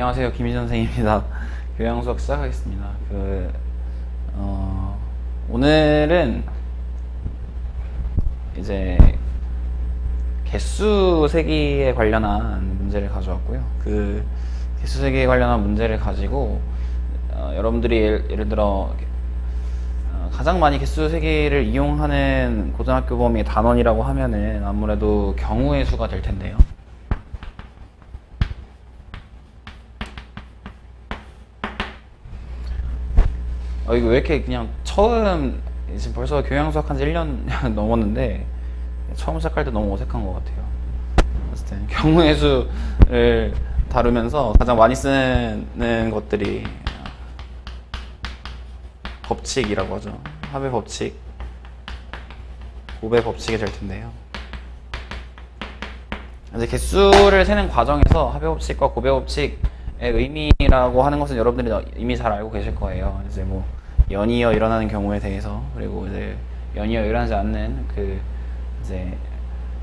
안녕하세요. 김희준 선생님입니다. 교양 수업 시작하겠습니다. 오늘은 이제 개수 세기에 관련한 문제를 가져왔고요. 그 개수 세기에 관련한 문제를 가지고 여러분들이 예를 들어 가장 많이 개수 세기를 이용하는 고등학교 범위의 단원이라고 하면은 아무래도 경우의 수가 될 텐데요. 이거 왜 이렇게 그냥 처음, 지금 벌써 교양 수학 한 지 1년 넘었는데 처음 시작할 때 너무 어색한 것 같아요. 어쨌든 경우의 수를 다루면서 가장 많이 쓰는 것들이 법칙이라고 하죠. 합의 법칙, 곱의 법칙이 될 텐데요. 이제 개수를 세는 과정에서 합의 법칙과 곱의 법칙의 의미라고 하는 것은 여러분들이 이미 잘 알고 계실 거예요. 이제 뭐 연이어 일어나는 경우에 대해서, 그리고 이제 연이어 일어나지 않는 그 이제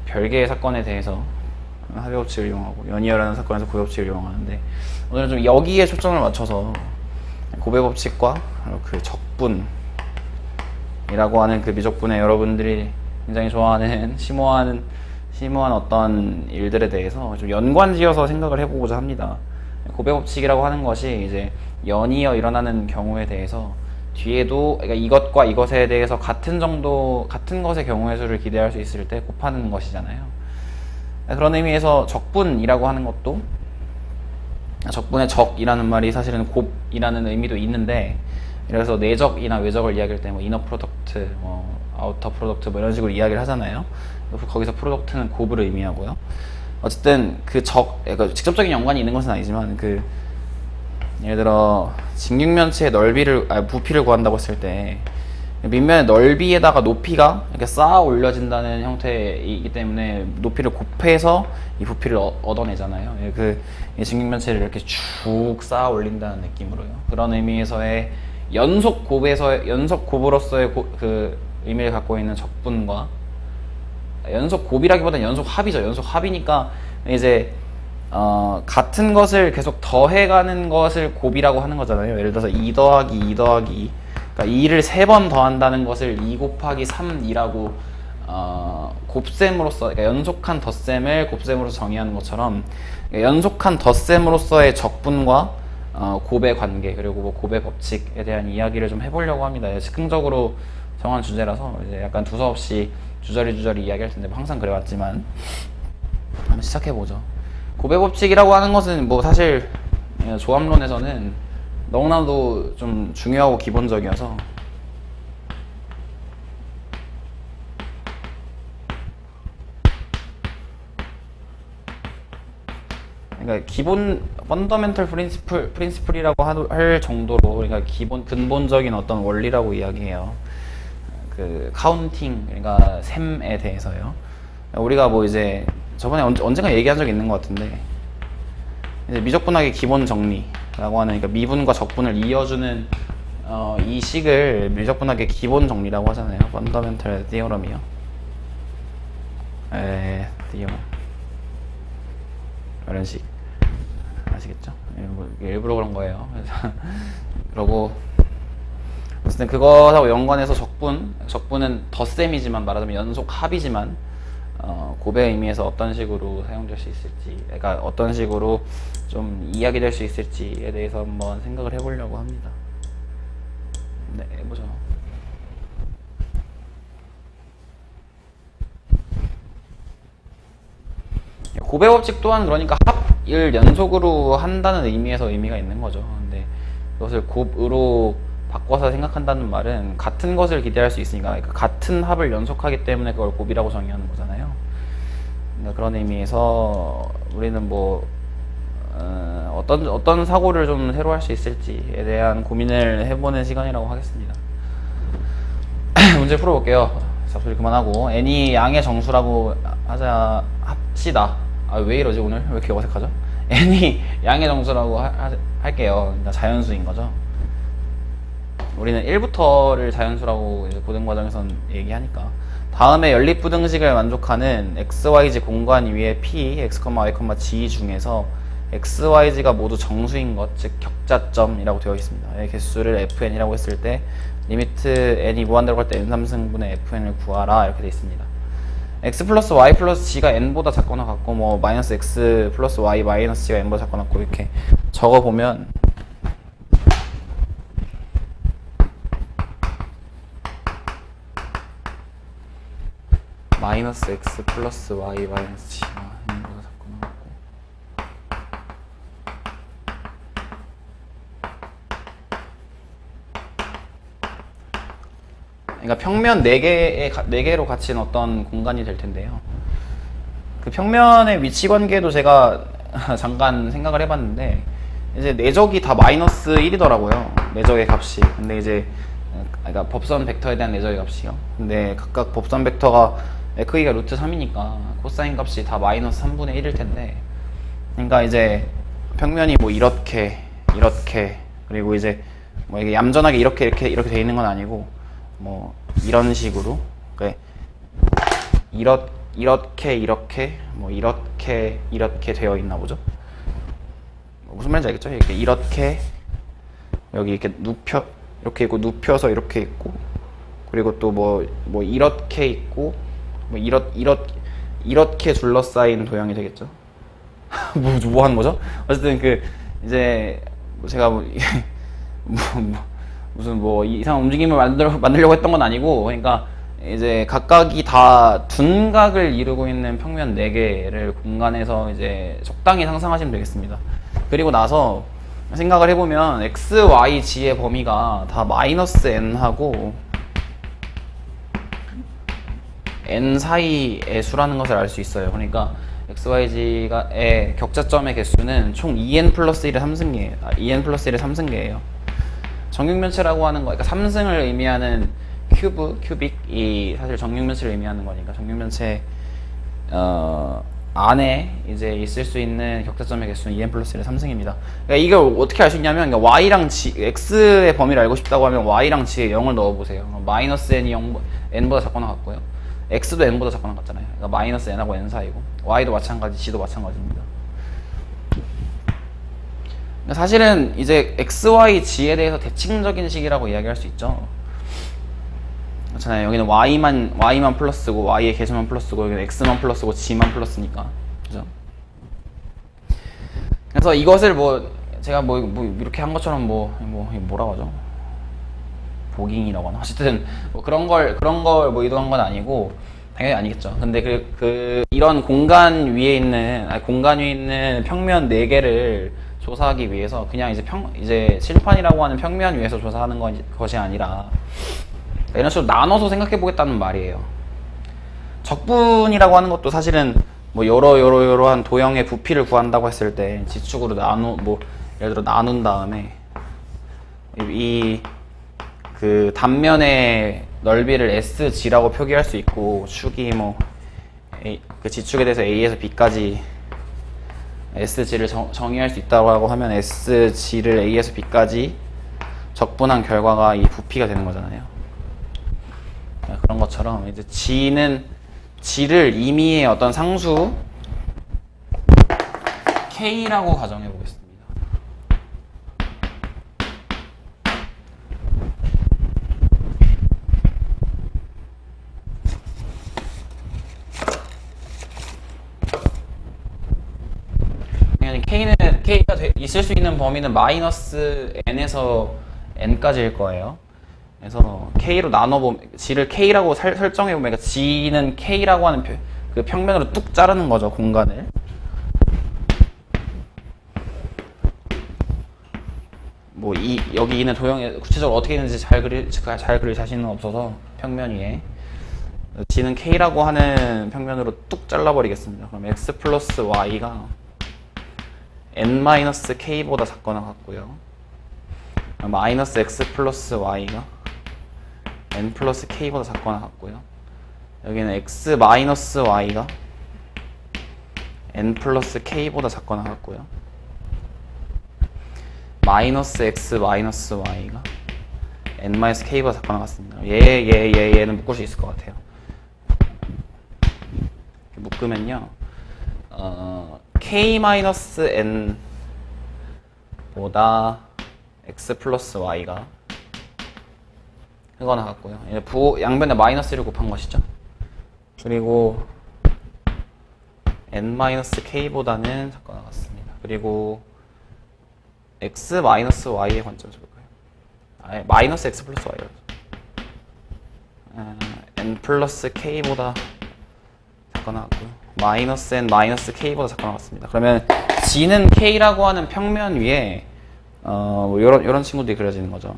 별개의 사건에 대해서 합의 법칙을 이용하고, 연이어 일어나는 사건에서 곱의 법칙을 이용하는데, 오늘은 좀 여기에 초점을 맞춰서 곱의 법칙과 그 적분이라고 하는 그 미적분에 여러분들이 굉장히 좋아하는 심오한 어떤 일들에 대해서 좀 연관지어서 생각을 해보고자 합니다. 곱의 법칙이라고 하는 것이 이제 연이어 일어나는 경우에 대해서 뒤에도, 그러니까 이것과 이것에 대해서 같은 것의 경우의 수를 기대할 수 있을 때 곱하는 것이잖아요. 그런 의미에서 적분이라고 하는 것도, 적분의 적이라는 말이 사실은 곱이라는 의미도 있는데, 그래서 내적이나 외적을 이야기할 때 뭐 이너 프로덕트, 뭐 아우터 프로덕트 뭐 이런 식으로 이야기를 하잖아요. 거기서 프로덕트는 곱을 의미하고요. 어쨌든 그러니까 직접적인 연관이 있는 것은 아니지만, 예를 들어 직육면체의 부피를 구한다고 했을 때 밑면의 넓이에다가 높이가 이렇게 쌓아 올려진다는 형태이기 때문에 높이를 곱해서 이 부피를 얻어내잖아요. 이 직육면체를 이렇게 쭉 쌓아 올린다는 느낌으로요. 그런 의미에서의 연속 곱으로서의 그 의미를 갖고 있는 적분과, 연속 곱이라기보다는 연속 합이죠. 연속 합이니까 이제 같은 것을 계속 더해가는 것을 곱이라고 하는 거잖아요. 예를 들어서 2 더하기 2 더하기, 그러니까 2를 3번 더한다는 것을 2 곱하기 3이라고 곱셈으로서, 그러니까 연속한 덧셈을 곱셈으로 정의하는 것처럼, 연속한 덧셈으로서의 적분과 곱의 관계, 그리고 뭐 곱의 법칙에 대한 이야기를 좀 해보려고 합니다. 즉흥적으로 정한 주제라서 이제 약간 두서없이 주저리 이야기할 텐데, 뭐 항상 그래왔지만 한번 시작해보죠. 곱의 법칙이라고 하는 것은 뭐 사실 조합론에서는 너무나도 좀 중요하고 기본적이어서, 그러니까 기본 펀더멘털 프린시플이라고 할 정도로, 그러니까 근본적인 어떤 원리라고 이야기해요. 그 카운팅, 그러니까 셈에 대해서요. 우리가 뭐 이제 저번에 언젠가 얘기한 적이 있는 것 같은데, 이제 미적분학의 기본 정리라고 하는, 그러니까 미분과 적분을 이어주는 이 식을 미적분학의 기본 정리라고 하잖아요. 펀더멘털 디어럼이요. 디어럼 이런 식 아시겠죠? 일부러 그런 거예요. 그러고 어쨌든 그것하고 연관해서 적분은 덧셈이지만, 말하자면 연속 합이지만 곱의 의미에서 어떤 식으로 사용될 수 있을지, 그러니까 어떤 식으로 좀 이야기될 수 있을지에 대해서 한번 생각을 해보려고 합니다. 네, 해보죠. 곱의 법칙 또한 그러니까 합을 연속으로 한다는 의미에서 의미가 있는 거죠. 근데 그것을 곱으로 바꿔서 생각한다는 말은 같은 것을 기대할 수 있으니까, 그러니까 같은 합을 연속하기 때문에 그걸 곱이라고 정의하는 거잖아요. 그러니까 그런 의미에서 우리는 뭐 어떤 사고를 좀 새로 할 수 있을지에 대한 고민을 해보는 시간이라고 하겠습니다. 문제 풀어볼게요. 잡소리 그만하고, n이 양의 정수라고 합시다. 왜 이러지 오늘? 왜 이렇게 어색하죠? n이 양의 정수라고 할게요. 그러니까 자연수인 거죠. 우리는 1부터를 자연수라고 이제 고등 과정에선 얘기하니까, 다음에 연립부등식을 만족하는 xyz 공간 위의 p, x, y, g 중에서 x, y, z가 모두 정수인 것, 즉 격자점이라고 되어 있습니다. 이 개수를 fn이라고 했을 때 리미트 n이 무한대로 갈 때 n3승분의 fn을 구하라 이렇게 되어 있습니다. x 플러스 y 플러스 g가 n보다 작거나 같고 뭐 마이너스 x 플러스 y 마이너스 g가 n보다 작거나 같고 이렇게 적어보면 마이너스 x 플러스 y 마이너스 g가 n보다 작거나 같고 그러니까 평면 4개로 갇힌 어떤 공간이 될 텐데요. 그 평면의 위치 관계도 제가 잠깐 생각을 해봤는데 이제 내적이 다 마이너스 1이더라고요. 내적의 값이. 근데 이제 그러니까 법선 벡터에 대한 내적의 값이요. 근데 각각 법선 벡터가 크기가 루트 3이니까 코사인 값이 다 마이너스 3분의 1일 텐데 그러니까 이제 평면이 뭐 이렇게 그리고 이제 뭐 이게 얌전하게 이렇게 돼 있는 건 아니고 뭐 이런 식으로 이렇게 뭐 이렇게 되어 있나 보죠. 무슨 말인지 알겠죠? 이렇게 여기 이렇게 이렇게 있고 눕혀서 이렇게 있고 그리고 또 뭐 이렇게 있고 뭐 이렇게 둘러싸인 도형이 되겠죠. 뭐 하는 거죠? 어쨌든 그 이제 제가 무슨 뭐 이상한 움직임을 만들려고 했던 건 아니고 그러니까 이제 각각이 다 둔각을 이루고 있는 평면 4개를 공간에서 이제 적당히 상상하시면 되겠습니다. 그리고 나서 생각을 해보면 x, y, g의 범위가 다 마이너스 n하고 n 사이의 수라는 것을 알 수 있어요. 그러니까 x, y, g의 격자점의 개수는 총 2n 플러스 1의 3승계예요. 2n 플러스 1의 3승계예요. 정육면체라고 하는 거, 그러니까 3승을 의미하는 큐빅이 사실 정육면체를 의미하는 거니까 정육면체 안에 이제 있을 수 있는 격자점의 개수는 2n 플러스 1의 3승입니다. 그러니까 이걸 어떻게 알 수 있냐면 그러니까 y랑 g, x의 범위를 알고 싶다고 하면 y랑 g에 0을 넣어보세요. 마이너스 n이 n보다 작거나 같고요. x도 n보다 작거나 같잖아요. 그러니까 마이너스 n하고 n 사이고 y도 마찬가지, g도 마찬가지입니다. 사실은 이제 x, y, g에 대해서 대칭적인 식이라고 이야기할 수 있죠. 그렇잖아요. 여기는 y만 플러스고 y의 개수만 플러스고 여기는 x만 플러스고 g만 플러스니까, 그죠? 그래서 이것을 제가 이렇게 한 것처럼 뭐라고 하죠? 보깅이라고 하나? 어쨌든 그런 걸 의도한 건 아니고 당연히 아니겠죠. 근데 이런 공간 위에 있는 평면 4개를 조사하기 위해서 그냥 이제 칠판이라고 하는 평면 위에서 조사하는 것이 아니라 이런 식으로 나눠서 생각해 보겠다는 말이에요. 적분이라고 하는 것도 사실은 여러한 도형의 부피를 구한다고 했을 때 지축으로 예를 들어 나눈 다음에 그 단면의 넓이를 SG라고 표기할 수 있고 축이 그 지축에 대해서 A에서 B까지 SG를 정의할 수 있다고 하면 SG를 A에서 B까지 적분한 결과가 이 부피가 되는 거잖아요. 그런 것처럼 이제 G를 임의의 어떤 상수 K라고 가정해 보겠습니다. K가 있을 수 있는 범위는 마이너스 n에서 n까지일 거예요. 그래서 K로 G를 K라고 설정해보면, 그러니까 G는 K라고 하는 그 평면으로 뚝 자르는 거죠, 공간을. 여기 있는 도형에 구체적으로 어떻게 있는지 잘 그릴 자신은 없어서 평면 위에. G는 K라고 하는 평면으로 뚝 잘라버리겠습니다. 그럼 X 플러스 Y가 n-k보다 작거나 같고요. 마이너스 x 플러스 y가 n 플러스 k보다 작거나 같고요. 여기는 x 마이너스 y가 n 플러스 k보다 작거나 같고요. 마이너스 x 마이너스 y가 n 마이너스 k보다 작거나 같습니다. 얘는 묶을 수 있을 것 같아요. 묶으면요, k 마이너스 n 보다 x 플러스 y가 크거나 같고요. 양변에 마이너스 1을 곱한 것이죠. 그리고 n-k보다는 작거나 같습니다. 그리고 x 마이너스 y의 관점에서 볼까요? 마이너스 x 플러스 y요. n 플러스 k보다 작거나 같고요. 마이너스 n 마이너스 k보다 작거나 같습니다. 그러면 g는 k라고 하는 평면 위에 뭐 이런 친구들이 그려지는 거죠.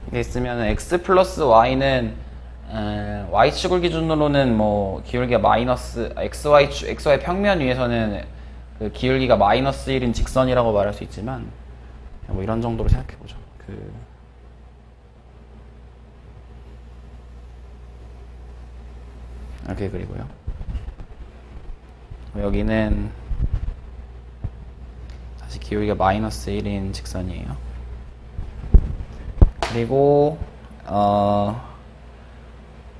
이게 있으면 x 플러스 y는 y축을 기준으로는 뭐 기울기가 마이너스 xy 평면 위에서는 그 기울기가 마이너스 1인 직선이라고 말할 수 있지만 뭐 이런 정도로 생각해 보죠. 이렇게 그리고요. 여기는 다시 기울기가 마이너스 1인 직선이에요. 그리고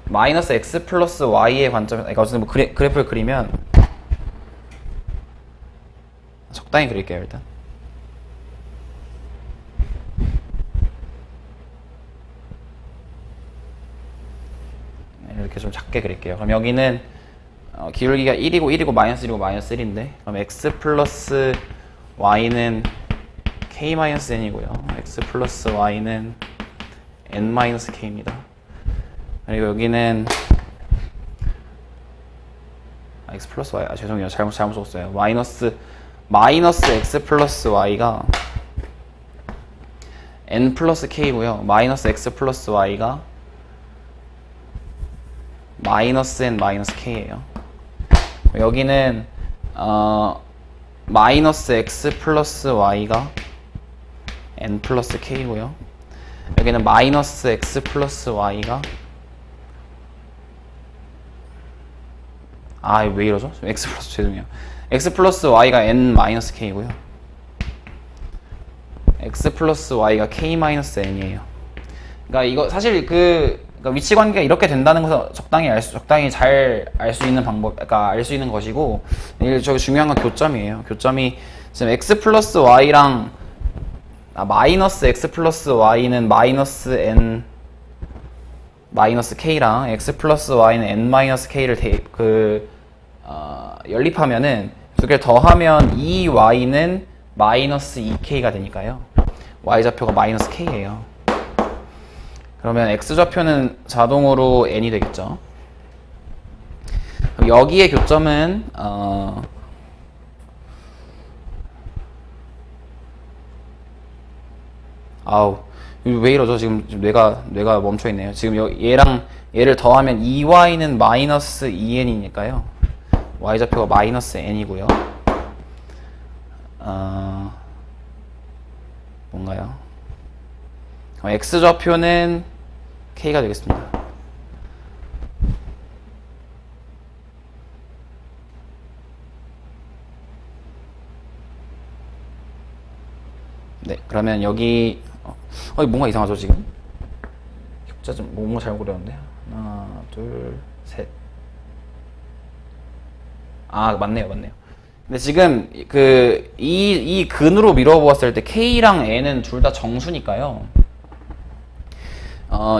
마이너스 x 플러스 y의 관점에서, 그러니까 어쨌든 뭐 그래프를 그리면 적당히 그릴게요. 일단 이렇게 좀 작게 그릴게요. 그럼 여기는 기울기가 1이고 마이너스 1이고 마이너스 1인데, 그럼 x 플러스 y는 k 마이너스 n이고요. x 플러스 y는 n 마이너스 k입니다. 그리고 여기는 x 플러스 y, 죄송해요. 잘못 썼어요. 마이너스 x 플러스 y가 n 플러스 k고요. 마이너스 x 플러스 y가 마이너스 n 마이너스 k예요. 여기는 마이너스 x 플러스 y가 n 플러스 k고요. 여기는 마이너스 x 플러스 y가 왜 이러죠? x 플러스, 죄송해요. x 플러스 y가 n 마이너스 k고요. x 플러스 y가 k 마이너스 n이에요. 그러니까 이거 사실 그러니까 위치 관계가 이렇게 된다는 것은 적당히 잘 알 수 있는 방법, 그러니까 알 수 있는 것이고, 저기 중요한 건 교점이에요. 교점이 지금 x 플러스 y랑 마이너스 x 플러스 y는 마이너스 n 마이너스 k랑 x 플러스 y는 n 마이너스 k를 연립하면은 두 개를 더하면 2y는 마이너스 2k가 되니까요. y좌표가 마이너스 k예요. 그러면 x좌표는 자동으로 n이 되겠죠. 여기의 교점은 왜 이러죠? 지금 뇌가 멈춰 있네요. 지금 얘랑 얘를 더하면 2y는 마이너스 2n이니까요. y좌표가 마이너스 n이고요. 뭔가요? x좌표는 k가 되겠습니다. 네, 그러면 여기 뭔가 이상하죠 지금? 격자 좀 뭔가 잘못 그렸는데. 하나, 둘, 셋. 맞네요. 근데 지금 이 근으로 밀어보았을 때 k랑 n은 둘 다 정수니까요.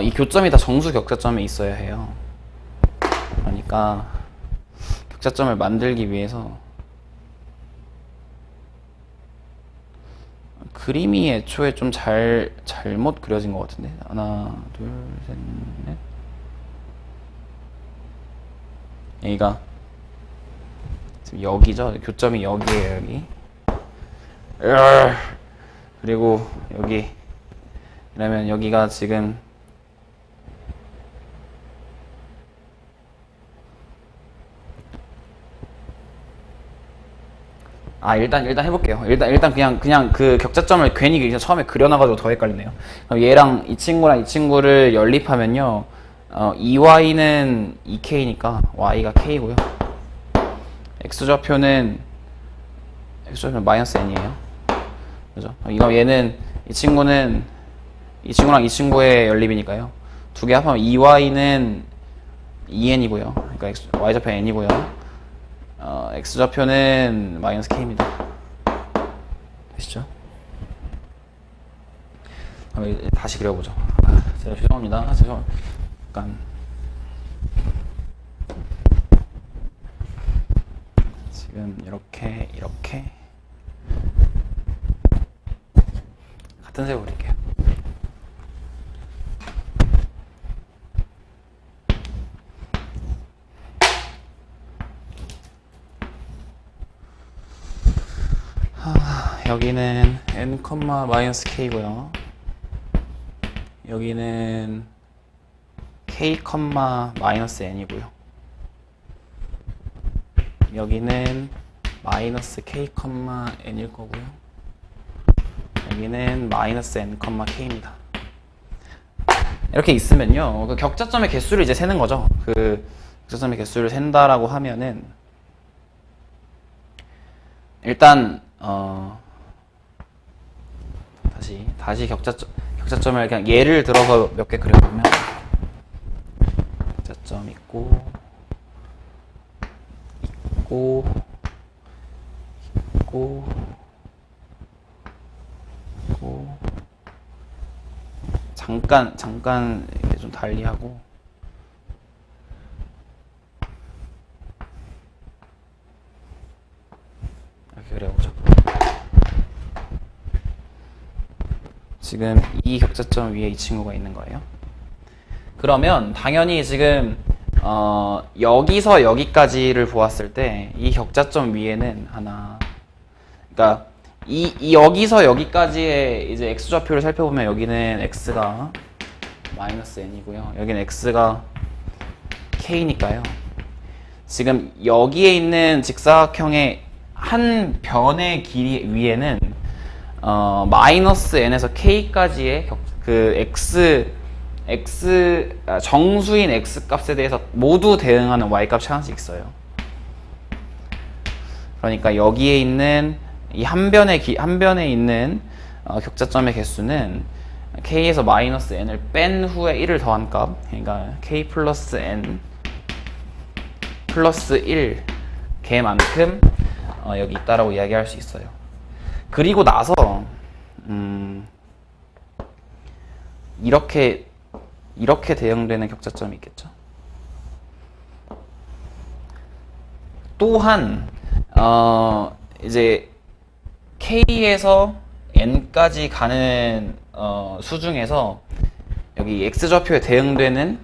이 교점이 다 정수 격자점에 있어야 해요. 그러니까 격자점을 만들기 위해서 그림이 애초에 좀 잘못 그려진 것 같은데. 하나, 둘, 셋, 넷. 여기가 지금 여기죠. 교점이 여기에요. 여기. 그리고 여기. 그러면 여기가 지금 일단 해볼게요. 일단 그냥 그 격자점을 괜히 처음에 그려놔가지고 더 헷갈리네요. 그럼 얘랑 이 친구랑 이 친구를 연립하면요, 2y는 2k니까 y가 k고요. x좌표는 마이너스 n이에요. 그죠? 이거 얘는 이 친구랑 이 친구의 연립이니까요. 두 개 합하면 2y는 2n이고요. 그러니까 y좌표 n이고요. x좌표는 마이너스 k입니다. 되시죠? 다시 그려보죠. 제가 죄송합니다. 약간 지금 이렇게 같은 색으로 그릴게요. 여기는 n, 마이너스 k고요. 여기는 k, 마이너스 n이고요. 여기는 마이너스 k, n일 거고요. 여기는 마이너스 n, k입니다. 이렇게 있으면요, 그 격자점의 개수를 이제 세는 거죠. 그 격자점의 개수를 센다라고 하면은 일단 다시 격자점을 그냥 예를 들어서 몇 개 그려보면 격자점 있고 잠깐 이렇게 좀 달리하고 이렇게 그려보죠. 지금 이 격자점 위에 이 친구가 있는 거예요. 그러면 당연히 지금 여기서 여기까지를 보았을 때 이 격자점 위에는 그러니까 이 여기서 여기까지의 이제 x좌표를 살펴보면 여기는 x가 마이너스 n이고요. 여기는 x가 k니까요. 지금 여기에 있는 직사각형의 한 변의 길이 위에는 마이너스 n에서 k까지의 정수인 x 값에 대해서 모두 대응하는 y 값이 하나씩 있어요. 그러니까 여기에 있는 이 한 변에 있는 격자점의 개수는 k에서 마이너스 n을 뺀 후에 1을 더한 값, 그러니까 k 플러스 n 플러스 1 개만큼 여기 있다라고 이야기할 수 있어요. 그리고 나서 이렇게 대응되는 격자점이 있겠죠. 또한 이제 k에서 n까지 가는 수 중에서 여기 x좌표에 대응되는,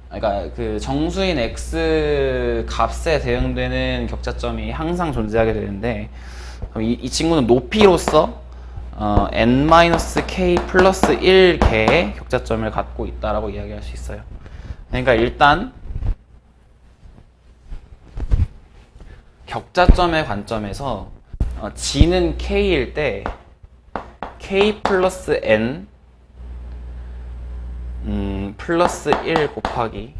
그러니까 그 정수인 x 값에 대응되는 격자점이 항상 존재하게 되는데, 이 친구는 높이로서 n-k 플러스 1개의 격자점을 갖고 있다라고 이야기할 수 있어요. 그러니까 일단 격자점의 관점에서 g는 k일 때 k 플러스 n 플러스 1 곱하기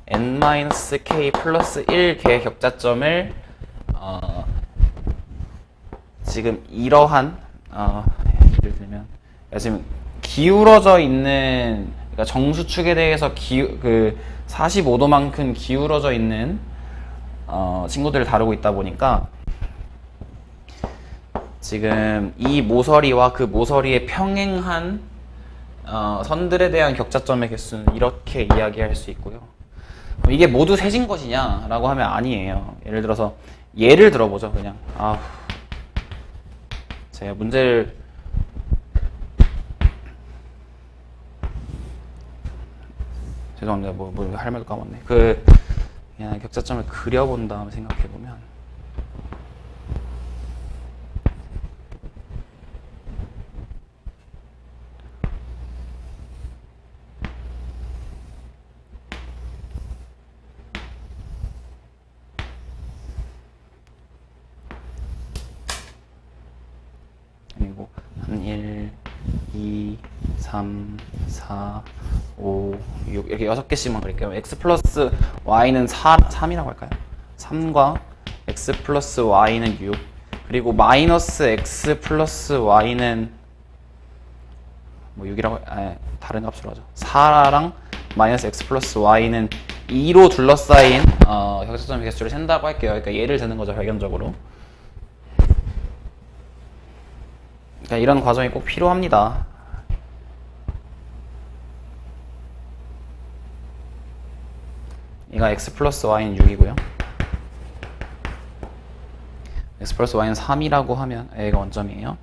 n-k 플러스 1개의 격자점을 지금 이러한 예를 들면 지금 기울어져 있는, 그러니까 정수축에 대해서 45도만큼 기울어져 있는 친구들을 다루고 있다 보니까 지금 이 모서리와 그 모서리에 평행한 선들에 대한 격자점의 개수는 이렇게 이야기할 수 있고요. 이게 모두 세진 것이냐 라고 하면 아니에요. 예를 들어서 예를 들어보죠. 그냥 제가 문제를 죄송합니다. 뭐 할 말도 까먹네. 그냥 격자점을 그려본 다음에 생각해보면 그리고 한 1, 2, 3, 4, 5, 6 이렇게 6개씩만 그릴게요. x 플러스 y는 3이라고 할까요? 3과 x 플러스 y는 6 그리고 마이너스 x 플러스 y는 뭐 6이라고 다른 값으로 하죠. 4랑 마이너스 x 플러스 y는 2로 둘러싸인 격자점 개수를 센다고 할게요. 그러니까 예를 드는 거죠, 발견적으로. 그러니까 이런 과정이 꼭 필요합니다. 얘가 x 플러스 y는 6이고요. x 플러스 y는 3이라고 하면 얘가 원점이에요.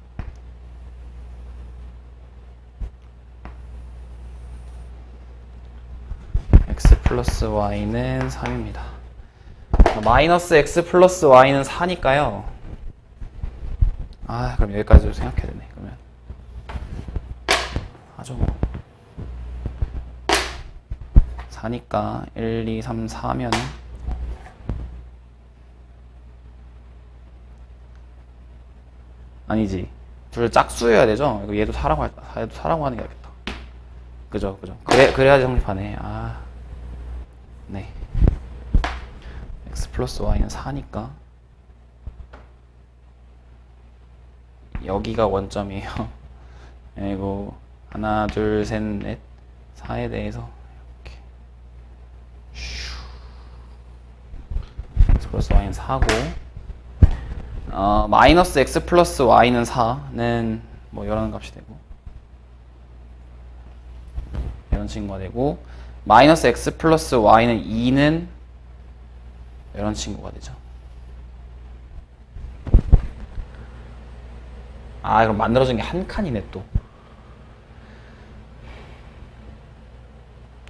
x 플러스 y는 3입니다. 마이너스 x 플러스 y는 4니까요. 그럼 여기까지 생각해야 되네. 그러면 하죠 뭐. 4니까 1, 2, 3, 4면 아니지. 둘 짝수여야 되죠? 얘도 4라고 하는 게 낫겠다. 그죠? 그래야지 성립하네. 네. x 플러스 y는 4니까 여기가 원점이에요. 그리고 하나, 둘, 셋, 넷 4에 대해서 이렇게 x 플러스 y는 4고 마이너스 x 플러스 y는 4는 뭐 이런 값이 되고 이런 친구가 되고 마이너스 x 플러스 y는 2는 이런 친구가 되죠. 그럼 만들어진 게 한 칸이네 또.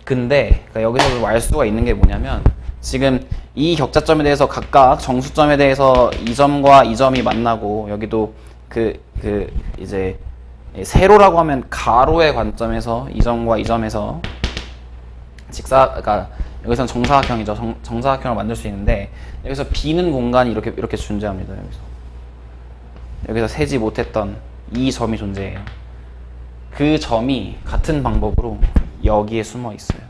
근데 그러니까 여기서 알 수가 있는 게 뭐냐면 지금 이 격자점에 대해서 각각 정수점에 대해서 이 점과 이 점이 만나고 여기도 이제 세로라고 하면 가로의 관점에서 이 점과 이 점에서 그러니까 여기서는 정사각형이죠. 정사각형을 만들 수 있는데 여기서 비는 공간이 이렇게 존재합니다. 여기서 세지 못했던 이 점이 존재해요. 그 점이 같은 방법으로 여기에 숨어 있어요.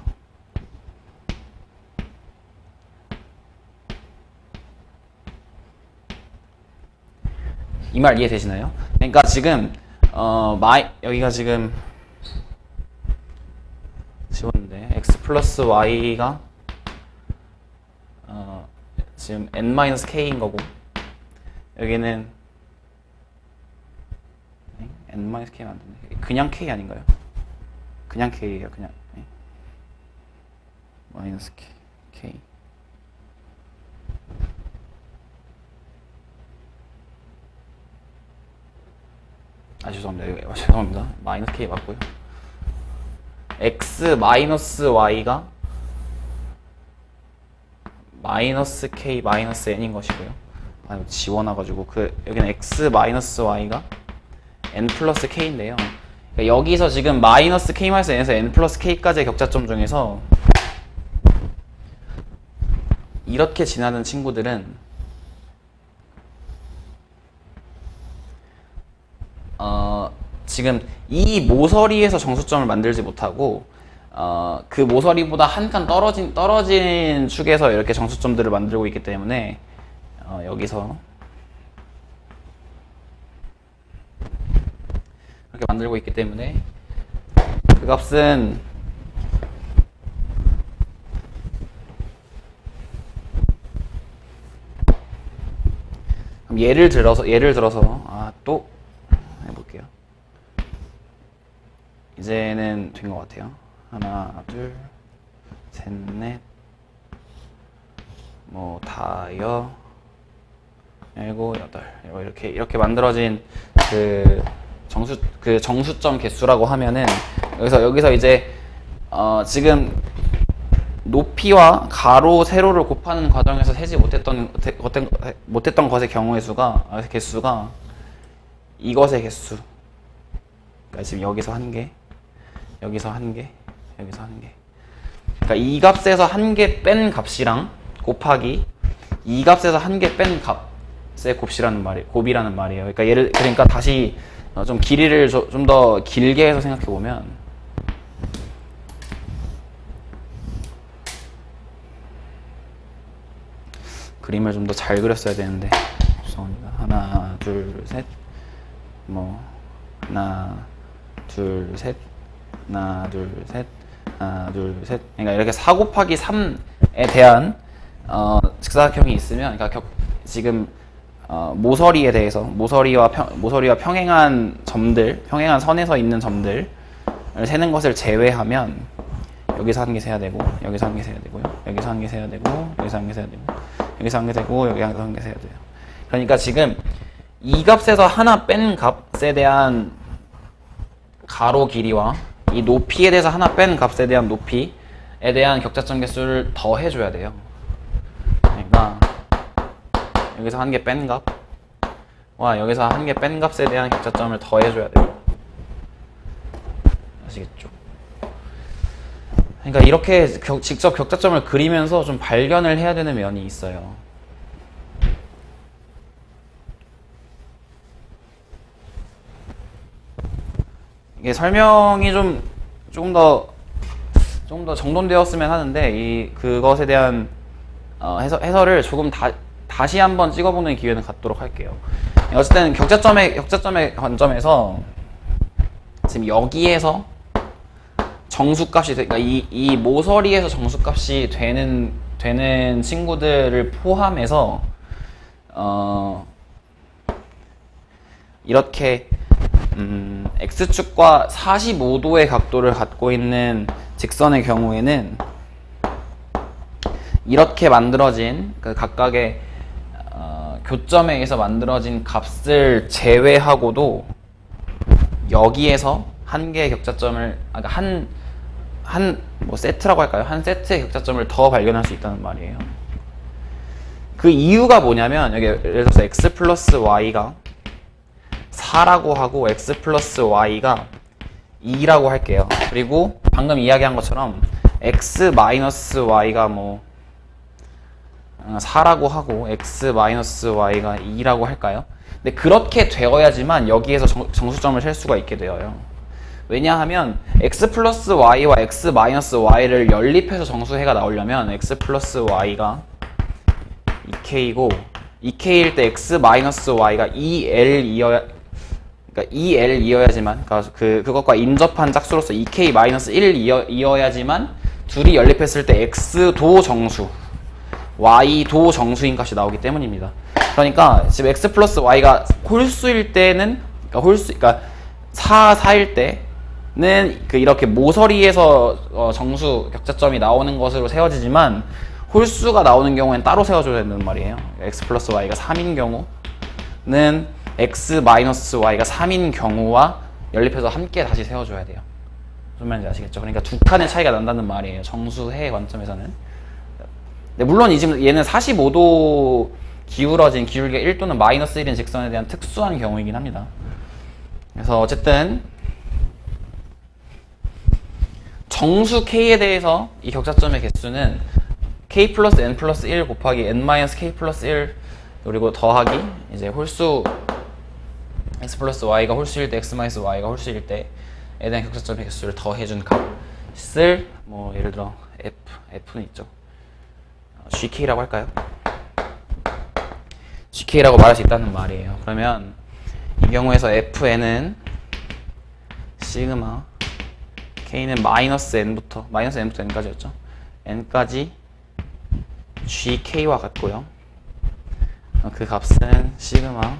이 말 이해되시나요? 그러니까 지금 여기가 지금 지웠는데 x 플러스 y가 지금 n-k인 거고 여기는 n-k가 안 되네. 그냥 k 아닌가요? 그냥 k예요. 그냥 마이너스 k. 죄송합니다. 죄송합니다. 마이너스 k 맞고요. x 마이너스 y가 마이너스 k 마이너스 n인 것이고요. 지워놔가지고 여기는 x 마이너스 y가 n 플러스 k인데요. 그러니까 여기서 지금 마이너스 k 마이너스 n에서 n 플러스 k까지의 격자점 중에서 이렇게 지나는 친구들은 지금 이 모서리에서 정수점을 만들지 못하고 그 모서리보다 한 칸 떨어진 축에서 이렇게 정수점들을 만들고 있기 때문에 여기서 이렇게 만들고 있기 때문에 그 값은 그럼 예를 들어서 또 해볼게요. 이제는 된 것 같아요. 하나, 둘, 셋, 넷, 뭐 다여, 일곱, 여덟 이렇게 만들어진 정수점 개수라고 하면은 여기서 이제 지금 높이와 가로, 세로를 곱하는 과정에서 세지 못했던 것의 경우의 개수가 이것의 개수. 그러니까 지금 여기서 한 개, 여기서 한 개, 여기서 한 개. 그러니까 이 값에서 한 개 뺀 값이랑 곱하기 이 값에서 한 개 뺀 값. 곱이라는 말이에요. 그러니까 다시 좀 길이를 좀 더 길게 해서 생각해 보면 그림을 좀 더 잘 그렸어야 되는데 죄송합니다. 하나, 둘, 셋, 하나, 둘, 셋, 하나, 둘, 셋, 하나, 둘, 셋. 그러니까 이렇게 4 곱하기 3에 대한 직사각형이 있으면, 그러니까 지금 모서리에 대해서 모서리와 평행한 점들, 평행한 선에서 있는 점들을 세는 것을 제외하면 여기서 한 개 세야 되고, 여기서 한 개 세야 되고요, 여기서 한 개 세야 되고, 여기서 한 개 세야 되고, 여기서 한 개 세고, 여기서 한 개 세야 돼요. 그러니까 지금 이 값에서 하나 뺀 값에 대한 가로 길이와 이 높이에 대해서 하나 뺀 값에 대한 높이에 대한 격자점 개수를 더 해줘야 돼요. 그러니까 여기서 한 개 뺀 값과 여기서 한 개 뺀 값에 대한 격자점을 더 해줘야 돼요. 아시겠죠? 그러니까 이렇게 직접 격자점을 그리면서 좀 발견을 해야 되는 면이 있어요. 이게 설명이 조금 더 정돈되었으면 하는데 그것에 대한 해설을 조금 다시 한번 찍어보는 기회는 갖도록 할게요. 어쨌든 격자점의 관점에서 지금 여기에서 정수값이 그러니까 이 모서리에서 정수값이 되는 친구들을 포함해서 이렇게 x축과 45도의 각도를 갖고 있는 직선의 경우에는 이렇게 만들어진 그 각각의 교점에 의해서 만들어진 값을 제외하고도 여기에서 한 개의 격자점을 뭐 세트라고 할까요? 한 세트의 격자점을 더 발견할 수 있다는 말이에요. 그 이유가 뭐냐면 여기 예를 들어서 x 플러스 y가 4라고 하고 x 플러스 y가 2라고 할게요. 그리고 방금 이야기한 것처럼 x 마이너스 y가 4라고 하고 x 마이너스 y가 2라고 할까요? 근데 그렇게 되어야지만 여기에서 정수점을 셀 수가 있게 되어요. 왜냐하면 x 플러스 y와 x 마이너스 y를 연립해서 정수해가 나오려면 x 플러스 y가 2k이고 2k일 때 x 마이너스 y가 2l이어야지만 그러니까 그것과 인접한 짝수로서 2k 마이너스 1이어야지만 둘이 연립했을 때 x도 정수 y도 정수인 값이 나오기 때문입니다. 그러니까 지금 x 플러스 y가 홀수일 때는 그러니까 4일 때는 이렇게 모서리에서 정수 격자점이 나오는 것으로 세워지지만 홀수가 나오는 경우에는 따로 세워줘야 된다는 말이에요. x 플러스 y가 3인 경우는 x 마이너스 y가 3인 경우와 연립해서 함께 다시 세워줘야 돼요. 무슨 말인지 아시겠죠? 그러니까 두 칸의 차이가 난다는 말이에요. 정수해 관점에서는. 물론 얘는 45도 기울어진 기울기가 1도는 마이너스 1인 직선에 대한 특수한 경우이긴 합니다. 그래서 어쨌든 정수 k에 대해서 이 격자점의 개수는 k 플러스 n 플러스 1 곱하기 n 마이너스 k 플러스 1 그리고 더하기 이제 홀수 x 플러스 y가 홀수일 때 x 마이너스 y가 홀수일 때에 대한 격자점의 개수를 더해준 값을 예를 들어 f는 있죠. GK라고 할까요? GK라고 말할 수 있다는 말이에요. 그러면 이 경우에서 FN은 시그마 K는 마이너스 N부터 N까지였죠. N까지 GK와 같고요. 그 값은 시그마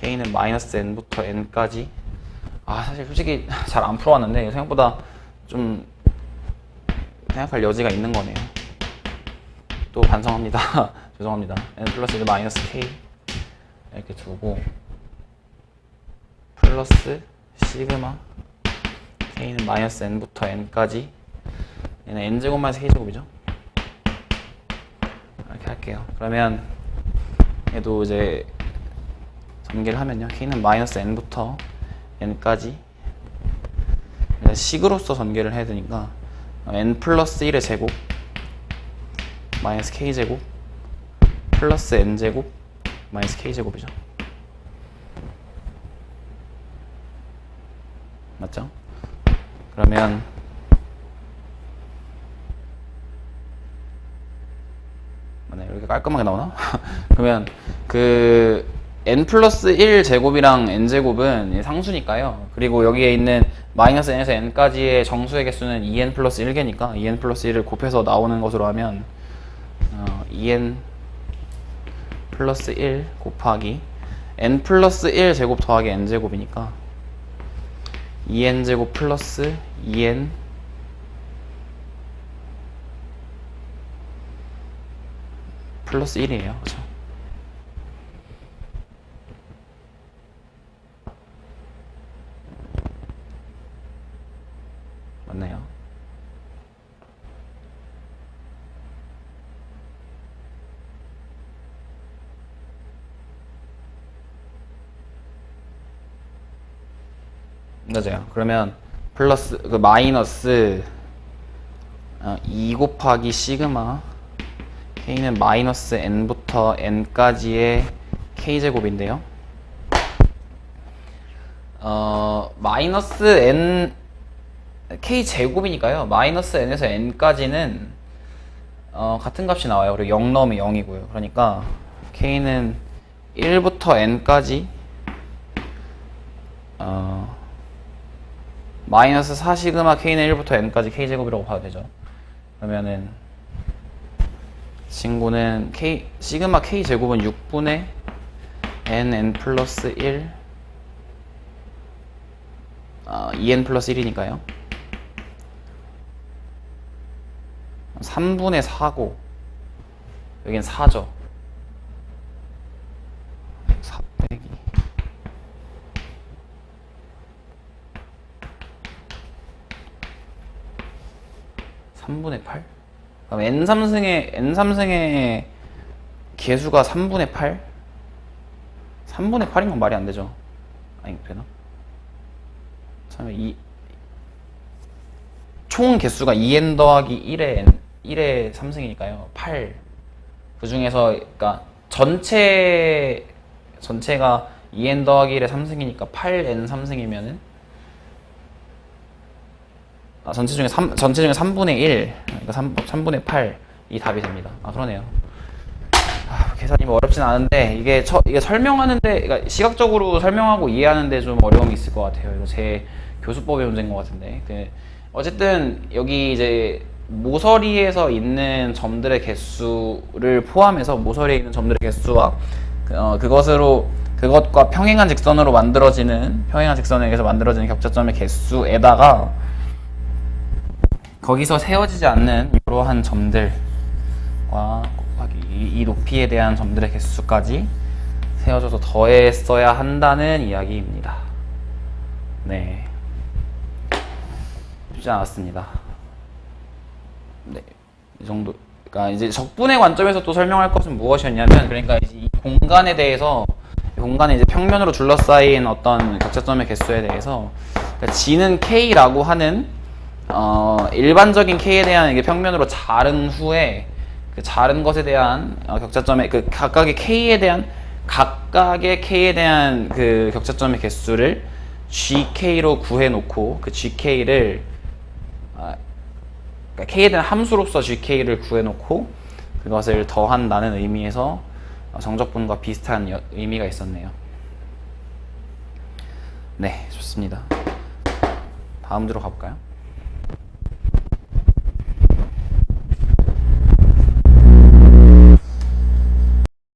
K는 마이너스 N부터 N까지 사실 솔직히 잘 안 풀어왔는데 생각보다 좀 생각할 여지가 있는 거네요. 또 반성합니다. 죄송합니다. n 플러스 1 마이너스 k 이렇게 두고 플러스 시그마 k는 마이너스 n부터 n까지 얘는 n제곱만 세제곱이죠. 이렇게 할게요. 그러면 얘도 이제 전개를 하면요. k는 마이너스 n부터 n까지 식으로서 전개를 해야 되니까 n 플러스 1의 제곱 마이너스 k제곱 플러스 n제곱 마이너스 k제곱이죠. 맞죠? 그러면 이렇게 깔끔하게 나오나? 그러면 그 n 플러스 1 제곱이랑 n 제곱은 상수니까요. 그리고 여기에 있는 마이너스 n에서 n까지의 정수의 개수는 2n 플러스 1개니까 2n 플러스 1을 곱해서 나오는 것으로 하면 2n 플러스 1 곱하기 n 플러스 1 제곱 더하기 n 제곱이니까 2n 제곱 플러스 2n 플러스 1이에요. 그렇죠? 맞나요? 맞아요. 그러면 플러스 그 마이너스 2 곱하기 시그마 k는 마이너스 n부터 n까지의 k제곱인데요. 마이너스 n k제곱이니까요. 마이너스 n에서 n까지는 같은 값이 나와요. 그리고 0 넣으면 0이고요. 그러니까 k는 1부터 n까지 마이너스 4 시그마 k는 1부터 n까지 k제곱이라고 봐도 되죠. 그러면은 친구는 시그마 k제곱은 6분의 n 플러스 1 2n 플러스 1이니까요. 3분의 4고 여긴 4죠. 4 빼기 3분의 8? 그럼 n3승의 개수가 3분의 8? 3분의 8인 건 말이 안 되죠. 아니, 되나? 총 개수가 2n 더하기 1의 3승이니까요. 8. 그 중에서, 그러니까 전체가 2n 더하기 1의 3승이니까 8n 3승이면은 전체 중에 3분의 1, 그러니까 3분의 8이 답이 됩니다. 그러네요. 계산이 뭐 어렵진 않은데 이게 설명하는데, 그러니까 시각적으로 설명하고 이해하는데 좀 어려움이 있을 것 같아요. 이거 제 교수법의 문제인 것 같은데. 어쨌든 여기 이제 모서리에서 있는 점들의 개수를 포함해서 모서리에 있는 점들의 개수와 그것과 평행한 직선으로 만들어지는 평행한 직선에 의해서 만들어지는 격자점의 개수에다가 거기서 세워지지 않는 이러한 점들과 곱하기 이 높이에 대한 점들의 개수까지 세워져서 더했어야 한다는 이야기입니다. 네, 쉽지 않았습니다. 네, 이 정도. 그러니까 이제 적분의 관점에서 또 설명할 것은 무엇이었냐면, 그러니까 이제 이 공간에 대해서, 공간에 이제 평면으로 둘러싸인 어떤 격자점의 개수에 대해서, 그러니까 G는 K라고 하는 일반적인 K에 대한 이게 평면으로 자른 후에 그 자른 것에 대한 격자점의 그 각각의 K에 대한 그 격자점의 개수를 GK로 구해놓고 그 GK를 그러니까 K에 대한 함수로서 GK를 구해놓고 그것을 더한다는 의미에서 정적분과 비슷한 의미가 있었네요. 네, 좋습니다. 다음 주로 가볼까요?